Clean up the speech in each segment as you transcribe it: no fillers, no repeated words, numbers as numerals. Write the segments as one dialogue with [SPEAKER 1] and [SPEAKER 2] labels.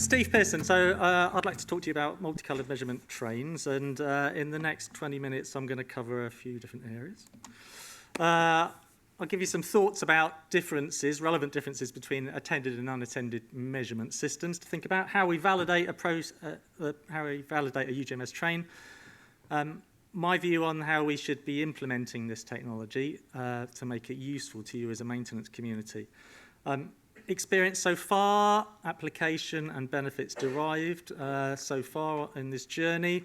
[SPEAKER 1] Steve Pearson. So I'd like to talk to you about multicoloured measurement trains, and in the next 20 minutes I'm going to cover a few different areas. I'll give you some thoughts about differences, relevant differences between attended and unattended measurement systems to think about, how we validate a UGMS train, my view on how we should be implementing this technology to make it useful to you as a maintenance community. Experience so far, application and benefits derived so far in this journey,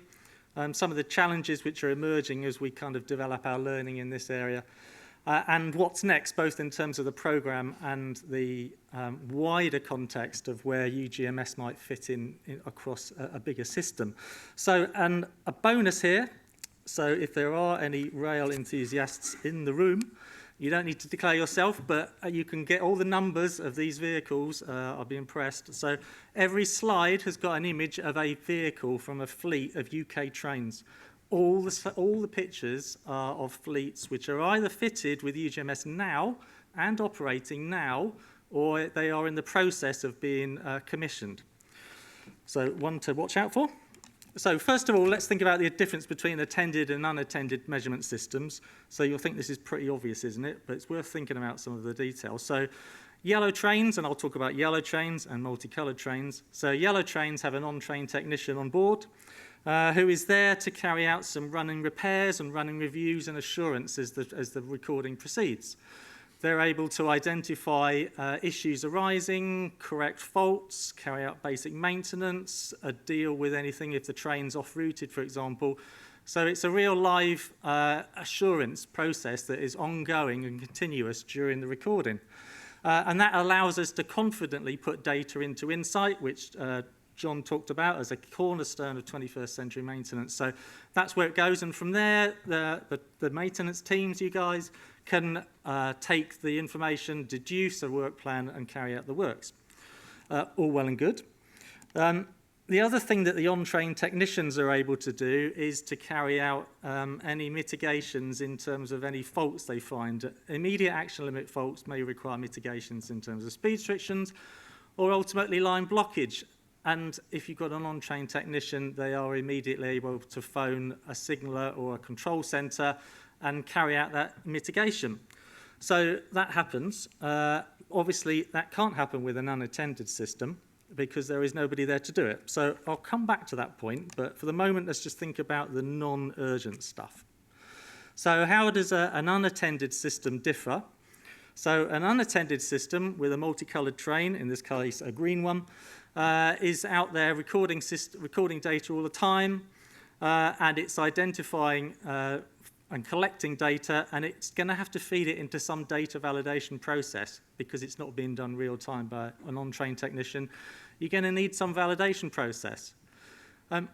[SPEAKER 1] some of the challenges which are emerging as we kind of develop our learning in this area, and what's next, both in terms of the programme and the wider context of where UGMS might fit in across a bigger system. So, and a bonus here, so if there are any rail enthusiasts in the room, you don't need to declare yourself, but you can get all the numbers of these vehicles. I'll be impressed. So every slide has got an image of a vehicle from a fleet of UK trains. All the pictures are of fleets which are either fitted with UGMS now and operating now, or they are in the process of being commissioned. So one to watch out for. So first of all, let's think about the difference between attended and unattended measurement systems. So you'll think this is pretty obvious, isn't it? But it's worth thinking about some of the details. So yellow trains, and I'll talk about yellow trains and multicoloured trains. So yellow trains have an on-train technician on board who is there to carry out some running repairs and running reviews and assurance as the recording proceeds. They're able to identify issues arising, correct faults, carry out basic maintenance, deal with anything if the train's off-routed, for example. So it's a real live assurance process that is ongoing and continuous during the recording. And that allows us to confidently put data into Insight, which John talked about as a cornerstone of 21st century maintenance. So that's where it goes. And from there, the maintenance teams, you guys, can take the information, deduce a work plan, and carry out the works. All well and good. The other thing that the on-train technicians are able to do is to carry out any mitigations in terms of any faults they find. Immediate action limit faults may require mitigations in terms of speed restrictions or ultimately line blockage. And if you've got an on-train technician, they are immediately able to phone a signaller or a control centre and carry out that mitigation. So that happens. Obviously, that can't happen with an unattended system because there is nobody there to do it. So I'll come back to that point, but for the moment, let's just think about the non-urgent stuff. So how does an unattended system differ? So an unattended system with a multicoloured train, in this case a green one, is out there recording data all the time, and it's identifying and collecting data, and it's going to have to feed it into some data validation process because it's not being done real time by an on-train technician. You're going to need some validation process.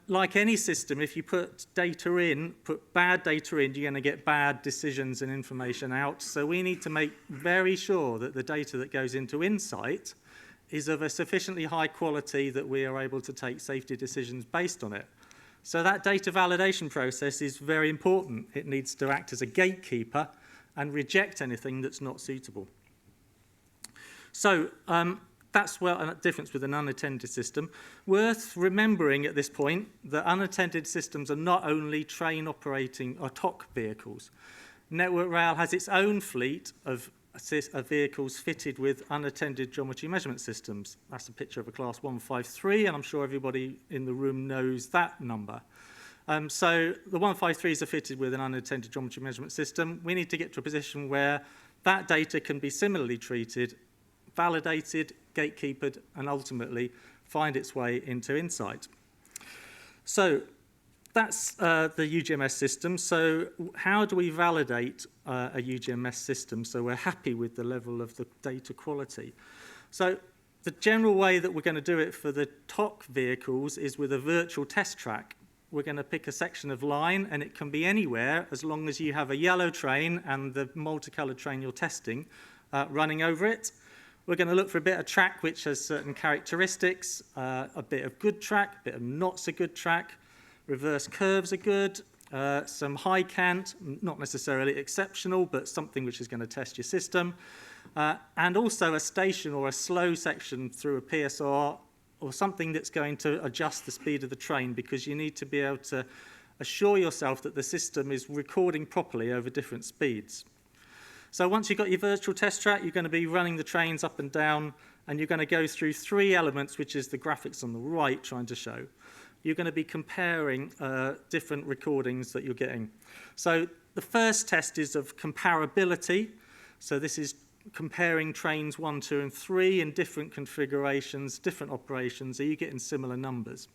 [SPEAKER 1] Like any system, if you put data in, put bad data in, you're going to get bad decisions and information out. So we need to make very sure that the data that goes into Insight is of a sufficiently high quality that we are able to take safety decisions based on it. So that data validation process is very important. It needs to act as a gatekeeper and reject anything that's not suitable. So that's a difference with an unattended system. Worth remembering at this point that unattended systems are not only train operating or TOC vehicles. Network Rail has its own fleet of vehicles fitted with unattended geometry measurement systems. That's a picture of a class 153, and I'm sure everybody in the room knows that number. So the 153s are fitted with an unattended geometry measurement system. We need to get to a position where that data can be similarly treated, validated, gatekeepered, and ultimately find its way into Insight. So that's the UGMS system. So how do we validate a UGMS system so we're happy with the level of the data quality? So the general way that we're going to do it for the TOC vehicles is with a virtual test track. We're going to pick a section of line, and it can be anywhere as long as you have a yellow train and the multicoloured train you're testing running over it. We're going to look for a bit of track which has certain characteristics, a bit of good track, a bit of not so good track. Reverse curves are good, some high cant, not necessarily exceptional, but something which is going to test your system. And also a station or a slow section through a PSR or something that's going to adjust the speed of the train, because you need to be able to assure yourself that the system is recording properly over different speeds. So once you've got your virtual test track, you're going to be running the trains up and down, and you're going to go through three elements, which is the graphics on the right trying to show. You're going to be comparing different recordings that you're getting. So the first test is of comparability. So this is comparing trains 1, 2, and 3 in different configurations, different operations. Are you getting similar numbers?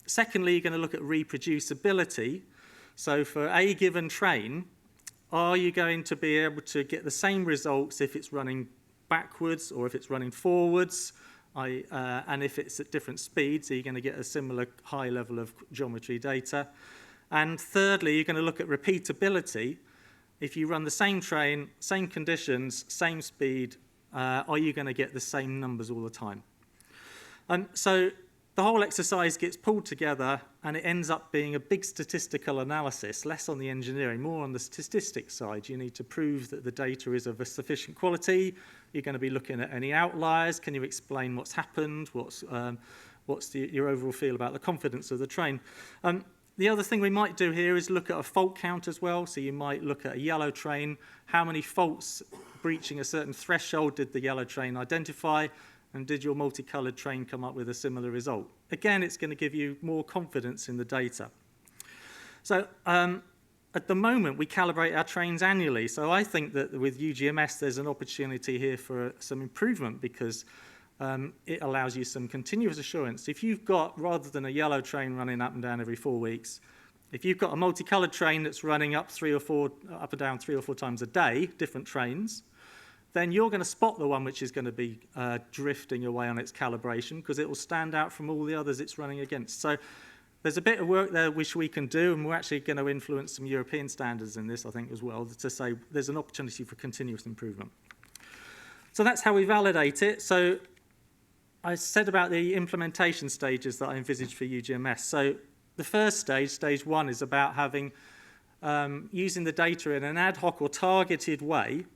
[SPEAKER 1] Secondly, you're going to look at reproducibility. So for a given train, are you going to be able to get the same results if it's running backwards or if it's running forwards? And if it's at different speeds, are you going to get a similar high level of geometry data? And thirdly, you're going to look at repeatability. If you run the same train, same conditions, same speed, are you going to get the same numbers all the time? So the whole exercise gets pulled together, and it ends up being a big statistical analysis, less on the engineering, more on the statistics side. You need to prove that the data is of a sufficient quality. You're going to be looking at any outliers. Can you explain what's happened? What's your overall feel about the confidence of the train? The other thing we might do here is look at a fault count as well. So you might look at a yellow train. How many faults breaching a certain threshold did the yellow train identify? And did your multicoloured train come up with a similar result? Again, it's going to give you more confidence in the data. So at the moment, we calibrate our trains annually. So I think that with UGMS, there's an opportunity here for some improvement, because it allows you some continuous assurance. If you've got, rather than a yellow train running up and down every 4 weeks, if you've got a multicoloured train that's running up and down 3 or 4 times a day, different trains, then you're going to spot the one which is going to be drifting away on its calibration, because it will stand out from all the others it's running against. So there's a bit of work there which we can do, and we're actually going to influence some European standards in this, I think, as well, to say there's an opportunity for continuous improvement. So that's how we validate it. So I said about the implementation stages that I envisaged for UGMS. So the first stage, stage 1, is about having using the data in an ad hoc or targeted way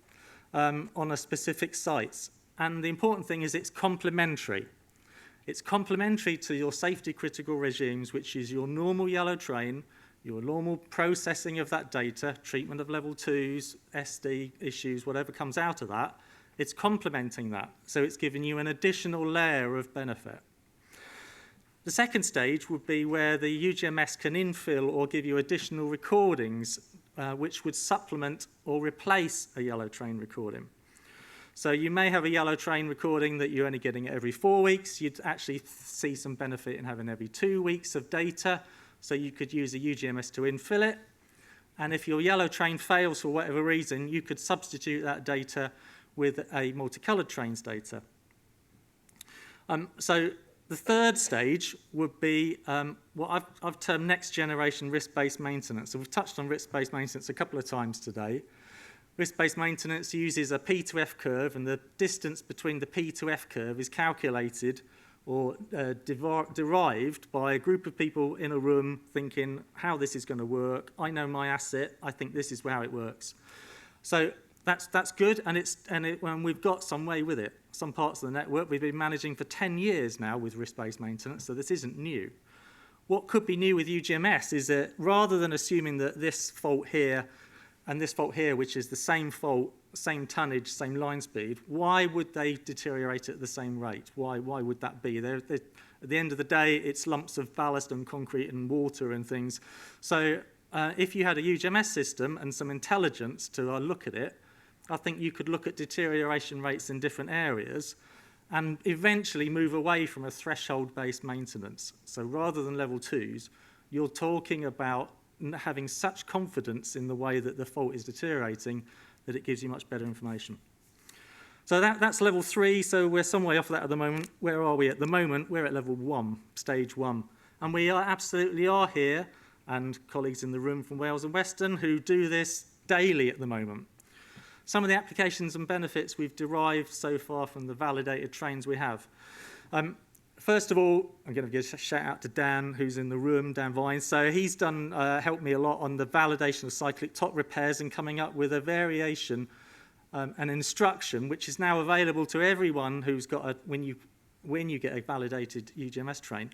[SPEAKER 1] on a specific sites. And the important thing is it's complementary. It's complementary to your safety critical regimes, which is your normal yellow train, your normal processing of that data, treatment of level 2s, SD issues, whatever comes out of that. It's complementing that. So it's giving you an additional layer of benefit. The second stage would be where the UGMS can infill or give you additional recordings which would supplement or replace a yellow train recording. So you may have a yellow train recording that you're only getting every 4 weeks. You'd actually see some benefit in having every 2 weeks of data. So you could use a UGMS to infill it. And if your yellow train fails for whatever reason, you could substitute that data with a multicoloured trains data. So the third stage would be what I've termed next generation risk-based maintenance. So we've touched on risk-based maintenance a couple of times today. Risk-based maintenance uses a P to F curve, and the distance between the P to F curve is calculated or derived by a group of people in a room thinking how this is going to work. I know my asset. I think this is how it works. So that's good, and we've got some way with it. Some parts of the network we've been managing for 10 years now with risk-based maintenance, so this isn't new. What could be new with UGMS is that rather than assuming that this fault here and this fault here, which is the same fault, same tonnage, same line speed, why would they deteriorate at the same rate? Why would that be? At the end of the day, it's lumps of ballast and concrete and water and things. So if you had a UGMS system and some intelligence to look at it, I think you could look at deterioration rates in different areas and eventually move away from a threshold-based maintenance. So rather than level 2s, you're talking about having such confidence in the way that the fault is deteriorating that it gives you much better information. So that's level 3, so we're some way off that at the moment. Where are we at the moment? We're at level 1, stage 1. And we absolutely are here, and colleagues in the room from Wales and Western who do this daily at the moment. Some of the applications and benefits we've derived so far from the validated trains we have. First of all, I'm going to give a shout out to Dan, who's in the room, Dan Vines. So he's done helped me a lot on the validation of cyclic top repairs and coming up with a variation, an instruction, which is now available to everyone who's got when you when you get a validated UGMS train,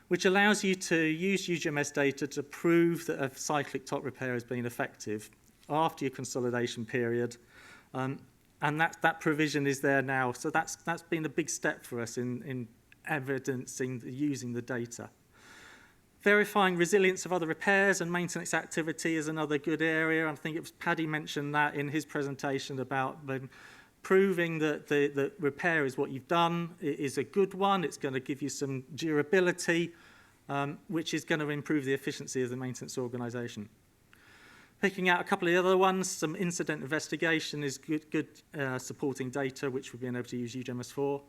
[SPEAKER 1] which allows you to use UGMS data to prove that a cyclic top repair has been effective after your consolidation period. And that provision is there now. So that's been a big step for us in evidencing using the data. Verifying resilience of other repairs and maintenance activity is another good area. I think it was Paddy mentioned that in his presentation about proving that the repair is what you've done. It is a good one. It's going to give you some durability, which is going to improve the efficiency of the maintenance organisation. Picking out a couple of the other ones, some incident investigation is good supporting data, which we've been able to use UGMS for.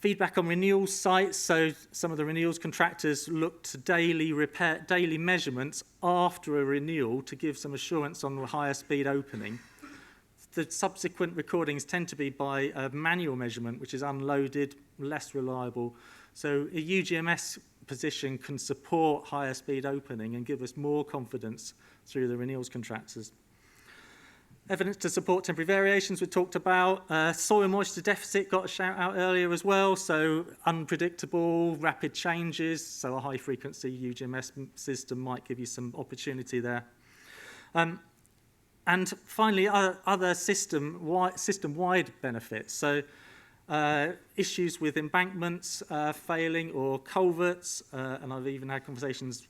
[SPEAKER 1] Feedback on renewal sites, so some of the renewals contractors look to daily measurements after a renewal to give some assurance on the higher speed opening. The subsequent recordings tend to be by a manual measurement, which is unloaded, less reliable. So a UGMS position can support higher speed opening and give us more confidence through the renewals contractors. Evidence to support temporary variations we talked about. Soil moisture deficit got a shout out earlier as well, so unpredictable, rapid changes, so a high frequency UGMS system might give you some opportunity there. And finally, other system-wide benefits. So issues with embankments failing or culverts, and I've even had conversations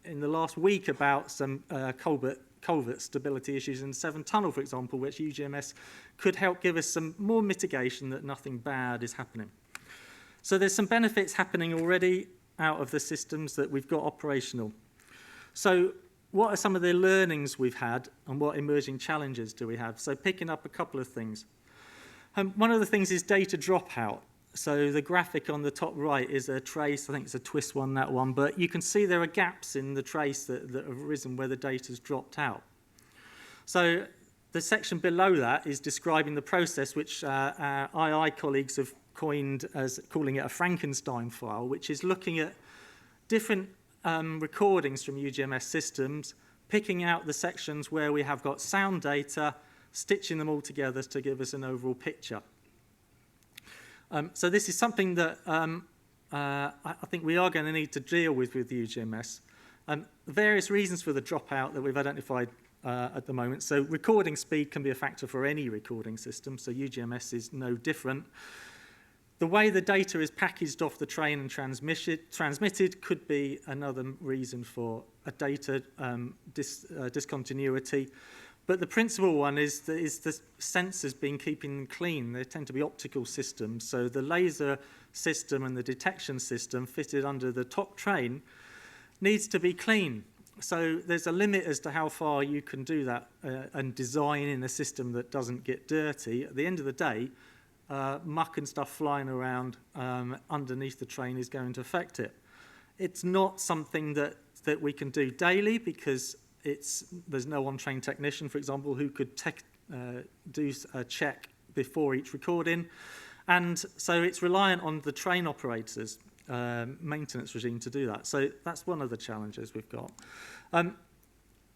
[SPEAKER 1] in the last week about some culvert stability issues in Severn Tunnel, for example, which UGMS could help give us some more mitigation that nothing bad is happening. So there's some benefits happening already out of the systems that we've got operational. So what are some of the learnings we've had and what emerging challenges do we have? So picking up a couple of things. One of the things is data dropout. So the graphic on the top right is a trace. I think it's a twist one, that one. But you can see there are gaps in the trace that have arisen where the data's dropped out. So the section below that is describing the process which our II colleagues have coined as calling it a Frankenstein file, which is looking at different recordings from UGMS systems, picking out the sections where we have got sound data, stitching them all together to give us an overall picture. So this is something that I think we are going to need to deal with UGMS. Various reasons for the dropout that we've identified at the moment. So recording speed can be a factor for any recording system, so UGMS is no different. The way the data is packaged off the train and transmitted could be another reason for a data discontinuity. But the principal one is the sensors being keeping them clean. They tend to be optical systems. So the laser system and the detection system fitted under the top train needs to be clean. So there's a limit as to how far you can do that and design in a system that doesn't get dirty. At the end of the day, muck and stuff flying around underneath the train is going to affect it. It's not something that we can do daily because there's no on-train technician, for example, who could do a check before each recording. And so it's reliant on the train operators' maintenance regime to do that. So that's one of the challenges we've got.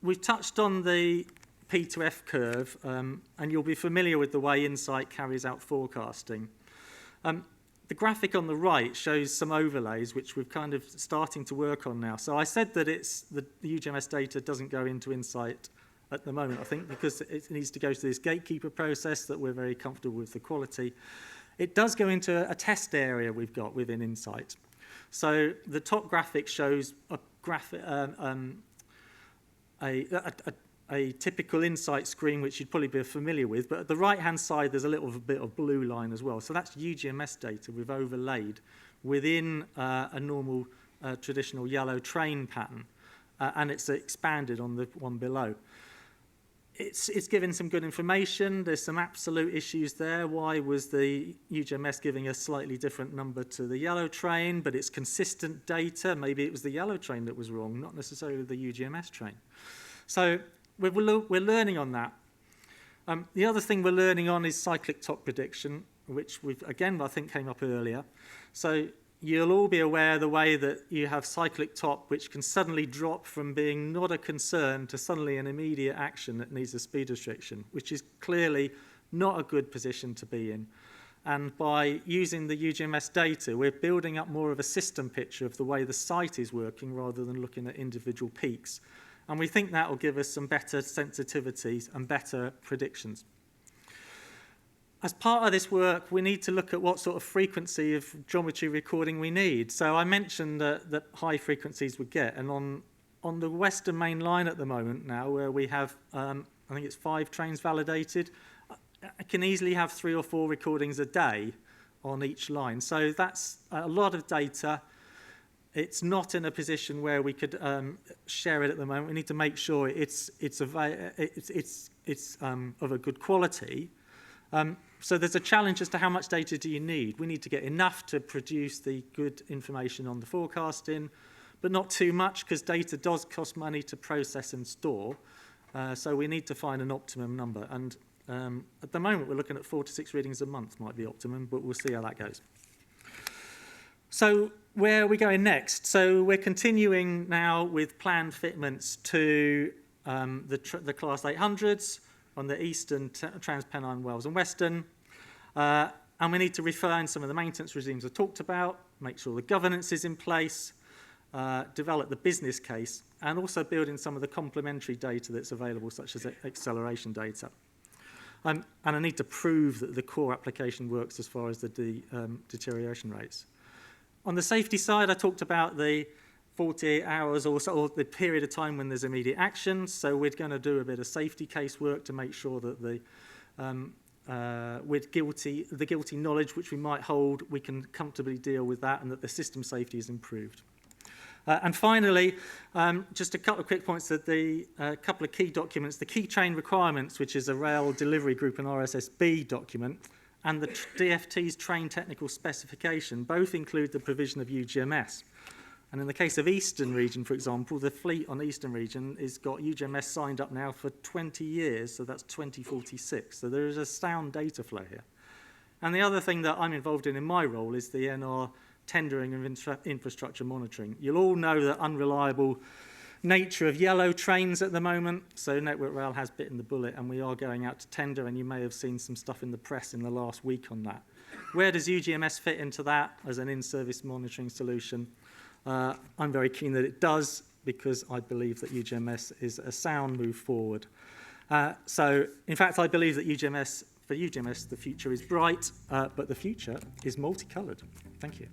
[SPEAKER 1] We've touched on the P to F curve, and you'll be familiar with the way Insight carries out forecasting. The graphic on the right shows some overlays, which we're kind of starting to work on now. So I said that the UGMS data doesn't go into Insight at the moment, I think, because it needs to go through this gatekeeper process that we're very comfortable with the quality. It does go into a test area we've got within Insight. So the top graphic shows a typical Insight screen, which you'd probably be familiar with, but at the right-hand side, there's a little bit of blue line as well. So that's UGMS data we've overlaid within a normal traditional yellow train pattern, and it's expanded on the one below. It's given some good information. There's some absolute issues there. Why was the UGMS giving a slightly different number to the yellow train, but it's consistent data? Maybe it was the yellow train that was wrong, not necessarily the UGMS train. So we're learning on that. The other thing we're learning on is cyclic top prediction, which I think came up earlier. So you'll all be aware of the way that you have cyclic top, which can suddenly drop from being not a concern to suddenly an immediate action that needs a speed restriction, which is clearly not a good position to be in. And by using the UGMS data, we're building up more of a system picture of the way the site is working rather than looking at individual peaks. And we think that will give us some better sensitivities and better predictions. As part of this work, we need to look at what sort of frequency of geometry recording we need. So I mentioned that high frequencies would get, and on the Western Main Line at the moment now, where we have, I think it's 5 trains validated, I can easily have 3 or 4 recordings a day on each line. So that's a lot of data. It's not in a position where we could share it at the moment. We need to make sure it's of a good quality. So there's a challenge as to how much data do you need. We need to get enough to produce the good information on the forecasting, but not too much, because data does cost money to process and store. So we need to find an optimum number. And at the moment, we're looking at 4 to 6 readings a month might be optimum, but we'll see how that goes. So where are we going next? So we're continuing now with planned fitments to the Class 800s on the Eastern, Transpennine, Wales and Western. And we need to refine some of the maintenance regimes I talked about, make sure the governance is in place, develop the business case, and also build in some of the complementary data that's available, such as acceleration data. And I need to prove that the core application works as far as the deterioration rates. On the safety side, I talked about the 48 hours or so, or the period of time when there's immediate action. So we're going to do a bit of safety case work to make sure that with the guilty knowledge which we might hold, we can comfortably deal with that, and that the system safety is improved. And finally, just a couple of quick points that the couple of key documents, the key train requirements, which is a rail delivery group and RSSB document, and the DFT's train technical specification, both include the provision of UGMS. And in the case of Eastern Region, for example, the fleet on Eastern Region has got UGMS signed up now for 20 years, so that's 2046. So there is a sound data flow here. And the other thing that I'm involved in my role is the NR tendering of infrastructure monitoring. You'll all know the unreliable nature of yellow trains at the moment, so Network Rail has bitten the bullet, and we are going out to tender, and you may have seen some stuff in the press in the last week on that. Where does UGMS fit into that as an in-service monitoring solution? I'm very keen that it does, because I believe that UGMS is a sound move forward. So, in fact, I believe that for UGMS, the future is bright, but the future is multicoloured. Thank you.